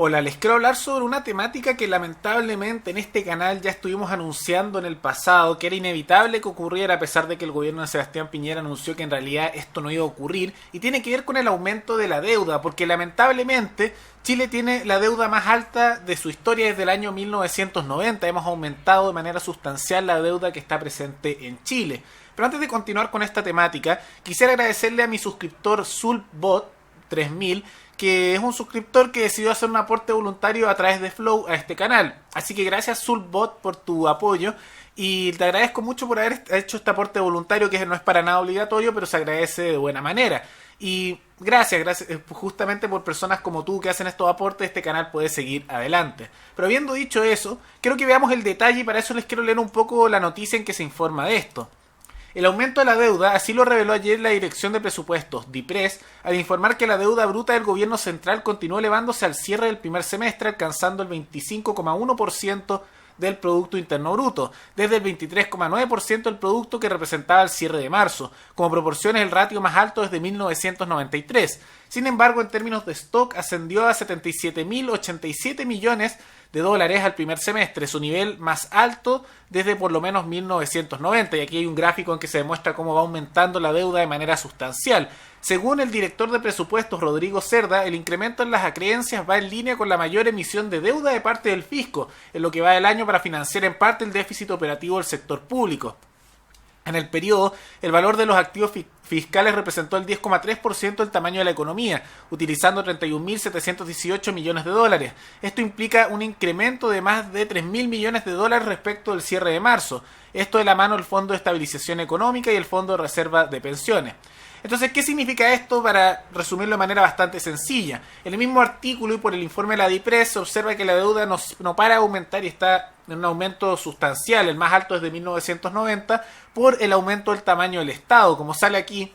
Hola, les quiero hablar sobre una temática que lamentablemente en este canal ya estuvimos anunciando en el pasado, que era inevitable que ocurriera a pesar de que el gobierno de Sebastián Piñera anunció que en realidad esto no iba a ocurrir, y tiene que ver con el aumento de la deuda, porque lamentablemente Chile tiene la deuda más alta de su historia desde el año 1990, hemos aumentado de manera sustancial la deuda que está presente en Chile. Pero antes de continuar con esta temática, quisiera agradecerle a mi suscriptor Zulbot 3000, que es un suscriptor que decidió hacer un aporte voluntario a través de Flow a este canal. Así que gracias Zulbot por tu apoyo y te agradezco mucho por haber hecho este aporte voluntario, que no es para nada obligatorio, pero se agradece de buena manera. Y gracias justamente por personas como tú que hacen estos aportes, este canal puede seguir adelante. Pero habiendo dicho eso, quiero que veamos el detalle y para eso les quiero leer un poco la noticia en que se informa de esto. El aumento de la deuda, así lo reveló ayer la Dirección de Presupuestos, DIPRES, al informar que la deuda bruta del gobierno central continuó elevándose al cierre del primer semestre, alcanzando el 25,1% del Producto Interno Bruto, desde el 23,9% del producto que representaba el cierre de marzo. Como proporción es el ratio más alto desde 1993. Sin embargo, en términos de stock, ascendió a 77.087 millones de dólares al primer semestre, su nivel más alto desde por lo menos 1990, y aquí hay un gráfico en que se demuestra cómo va aumentando la deuda de manera sustancial. Según el director de presupuestos Rodrigo Cerda, el incremento en las acreencias va en línea con la mayor emisión de deuda de parte del fisco, en lo que va del año para financiar en parte el déficit operativo del sector público. En el periodo, el valor de los activos fiscales representó el 10,3% del tamaño de la economía, utilizando 31.718 millones de dólares. Esto implica un incremento de más de 3.000 millones de dólares respecto del cierre de marzo. Esto de la mano del Fondo de Estabilización Económica y el Fondo de Reserva de Pensiones. Entonces, ¿qué significa esto? Para resumirlo de manera bastante sencilla. En el mismo artículo y por el informe de la DIPRES se observa que la deuda no para de aumentar y está en un aumento sustancial, el más alto desde 1990, por el aumento del tamaño del Estado. Como sale aquí,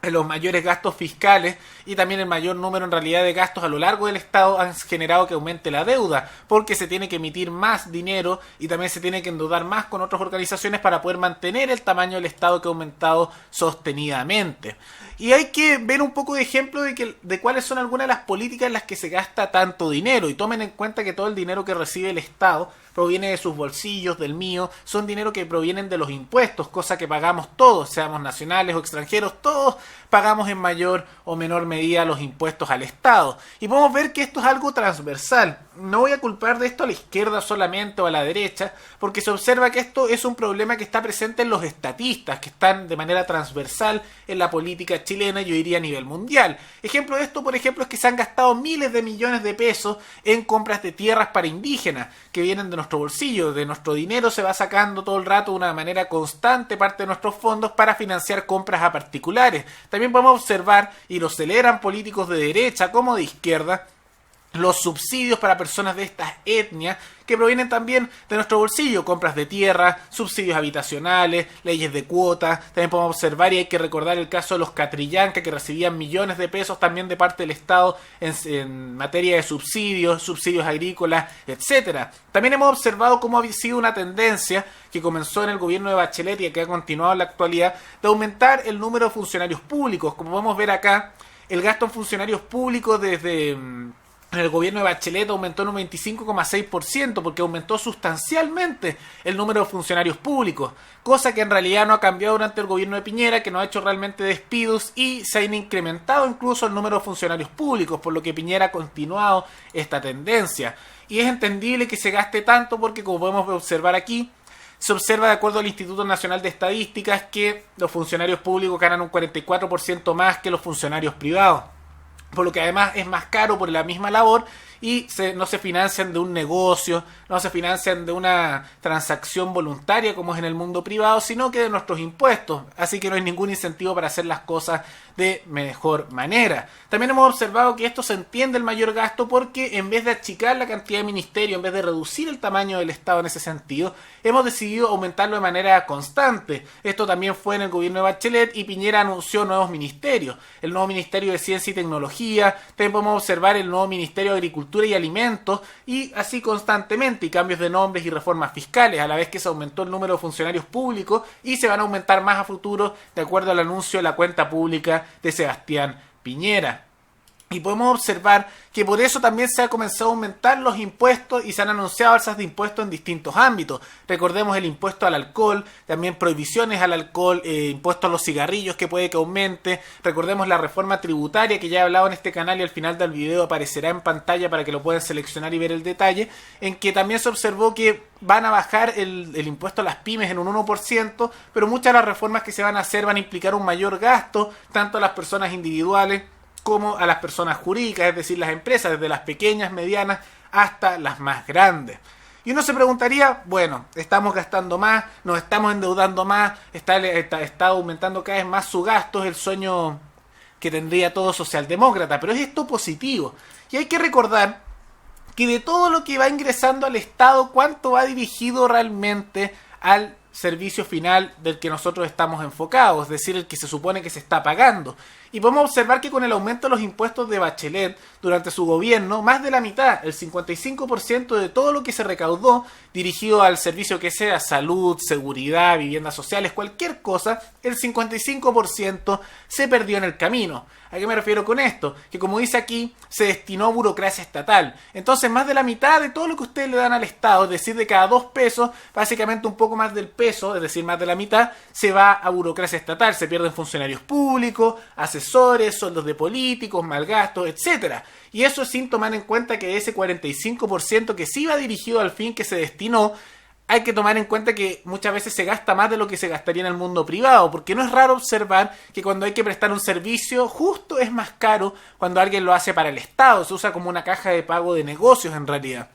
en los mayores gastos fiscales y también el mayor número en realidad de gastos a lo largo del Estado han generado que aumente la deuda, porque se tiene que emitir más dinero y también se tiene que endeudar más con otras organizaciones para poder mantener el tamaño del Estado que ha aumentado sostenidamente. Y hay que ver un poco de ejemplo de cuáles son algunas de las políticas en las que se gasta tanto dinero, y tomen en cuenta que todo el dinero que recibe el Estado proviene de sus bolsillos, del mío, son dinero que provienen de los impuestos, cosa que pagamos todos, seamos nacionales o extranjeros, todos pagamos en mayor o menor medida los impuestos al Estado. Y podemos ver que esto es algo transversal. No voy a culpar de esto a la izquierda solamente o a la derecha, porque se observa que esto es un problema que está presente en los estatistas, que están de manera transversal en la política chilena, yo diría a nivel mundial. Ejemplo de esto, por ejemplo, es que se han gastado miles de millones de pesos en compras de tierras para indígenas, que vienen de nuestro bolsillo, de nuestro dinero se va sacando todo el rato de una manera constante parte de nuestros fondos para financiar compras a particulares. También podemos observar, y lo celebran políticos de derecha como de izquierda, los subsidios para personas de estas etnias que provienen también de nuestro bolsillo, compras de tierra, subsidios habitacionales, leyes de cuotas. También podemos observar, y hay que recordar el caso de los Catrillanca, que recibían millones de pesos también de parte del Estado en materia de subsidios agrícolas, etcétera. También hemos observado cómo ha sido una tendencia que comenzó en el gobierno de Bachelet y que ha continuado en la actualidad, de aumentar el número de funcionarios públicos. Como podemos ver acá, el gasto en funcionarios públicos en el gobierno de Bachelet aumentó en un 25,6%, porque aumentó sustancialmente el número de funcionarios públicos, cosa que en realidad no ha cambiado durante el gobierno de Piñera, que no ha hecho realmente despidos y se han incrementado incluso el número de funcionarios públicos, por lo que Piñera ha continuado esta tendencia. Y es entendible que se gaste tanto porque, como podemos observar aquí, se observa de acuerdo al Instituto Nacional de Estadísticas que los funcionarios públicos ganan un 44% más que los funcionarios privados, por lo que además es más caro por la misma labor y no se financian de un negocio, no se financian de una transacción voluntaria como es en el mundo privado, sino que de nuestros impuestos. Así que no hay ningún incentivo para hacer las cosas de mejor manera. También hemos observado que esto se entiende el mayor gasto porque en vez de achicar la cantidad de ministerios, en vez de reducir el tamaño del Estado en ese sentido, hemos decidido aumentarlo de manera constante. Esto también fue en el gobierno de Bachelet y Piñera anunció nuevos ministerios. El nuevo Ministerio de Ciencia y Tecnología, también podemos observar el nuevo Ministerio de Agricultura y Alimentos, y así constantemente, y cambios de nombres y reformas fiscales, a la vez que se aumentó el número de funcionarios públicos y se van a aumentar más a futuro de acuerdo al anuncio de la cuenta pública de Sebastián Piñera. Y podemos observar que por eso también se ha comenzado a aumentar los impuestos y se han anunciado alzas de impuestos en distintos ámbitos. Recordemos el impuesto al alcohol, también prohibiciones al alcohol, impuestos a los cigarrillos que puede que aumente. Recordemos la reforma tributaria que ya he hablado en este canal y al final del video aparecerá en pantalla para que lo puedan seleccionar y ver el detalle, en que también se observó que van a bajar el impuesto a las pymes en un 1%, pero muchas de las reformas que se van a hacer van a implicar un mayor gasto, tanto a las personas individuales como a las personas jurídicas, es decir, las empresas, desde las pequeñas, medianas, hasta las más grandes. Y uno se preguntaría, bueno, estamos gastando más, nos estamos endeudando más, está aumentando cada vez más su gasto, es el sueño que tendría todo socialdemócrata, pero ¿es esto positivo? Y hay que recordar que de todo lo que va ingresando al Estado, ¿cuánto va dirigido realmente al servicio final del que nosotros estamos enfocados? Es decir, el que se supone que se está pagando. Y podemos observar que con el aumento de los impuestos de Bachelet durante su gobierno, más de la mitad, el 55% de todo lo que se recaudó dirigido al servicio que sea, salud, seguridad, viviendas sociales, cualquier cosa, el 55% se perdió en el camino. ¿A qué me refiero con esto? Que como dice aquí, se destinó a burocracia estatal. Entonces más de la mitad de todo lo que ustedes le dan al Estado, es decir, de cada 2 pesos, básicamente un poco más del peso, es decir, más de la mitad, se va a burocracia estatal. Se pierden funcionarios públicos, asesores, sueldos de políticos, malgastos, etcétera. Y eso es sin tomar en cuenta que ese 45% que sí va dirigido al fin que se destinó, hay que tomar en cuenta que muchas veces se gasta más de lo que se gastaría en el mundo privado, porque no es raro observar que cuando hay que prestar un servicio, justo es más caro cuando alguien lo hace para el Estado, se usa como una caja de pago de negocios en realidad.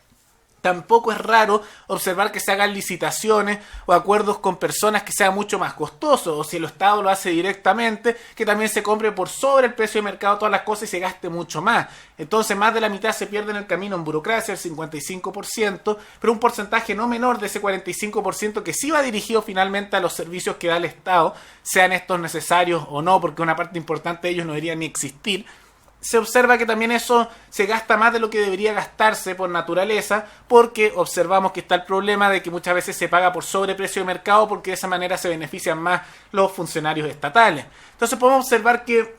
Tampoco es raro observar que se hagan licitaciones o acuerdos con personas que sea mucho más costoso, o si el Estado lo hace directamente, que también se compre por sobre el precio de mercado todas las cosas y se gaste mucho más. Entonces más de la mitad se pierde en el camino en burocracia, el 55%, pero un porcentaje no menor de ese 45% que sí va dirigido finalmente a los servicios que da el Estado, sean estos necesarios o no, porque una parte importante de ellos no debería ni existir. Se observa que también eso se gasta más de lo que debería gastarse por naturaleza, porque observamos que está el problema de que muchas veces se paga por sobreprecio de mercado, porque de esa manera se benefician más los funcionarios estatales. Entonces podemos observar que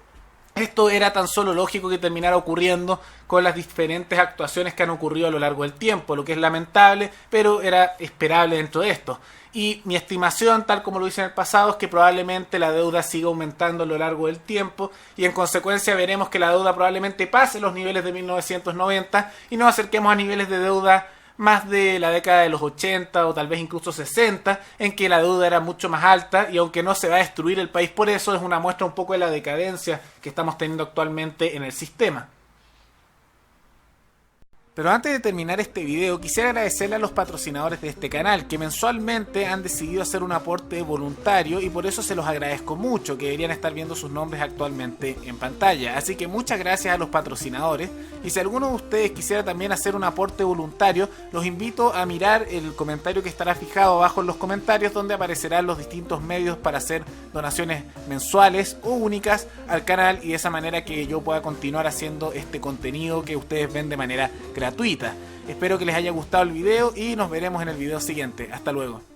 esto era tan solo lógico que terminara ocurriendo con las diferentes actuaciones que han ocurrido a lo largo del tiempo, lo que es lamentable, pero era esperable dentro de esto. Y mi estimación, tal como lo hice en el pasado, es que probablemente la deuda siga aumentando a lo largo del tiempo y en consecuencia veremos que la deuda probablemente pase los niveles de 1990 y nos acerquemos a niveles de deuda más de la década de los 80 o tal vez incluso 60, en que la deuda era mucho más alta y aunque no se va a destruir el país por eso, es una muestra un poco de la decadencia que estamos teniendo actualmente en el sistema. Pero antes de terminar este video, quisiera agradecerle a los patrocinadores de este canal, que mensualmente han decidido hacer un aporte voluntario y por eso se los agradezco mucho, que deberían estar viendo sus nombres actualmente en pantalla. Así que muchas gracias a los patrocinadores, y si alguno de ustedes quisiera también hacer un aporte voluntario, los invito a mirar el comentario que estará fijado abajo en los comentarios, donde aparecerán los distintos medios para hacer donaciones mensuales o únicas al canal, y de esa manera que yo pueda continuar haciendo este contenido que ustedes ven de manera gratuita. Espero que les haya gustado el video y nos veremos en el video siguiente. Hasta luego.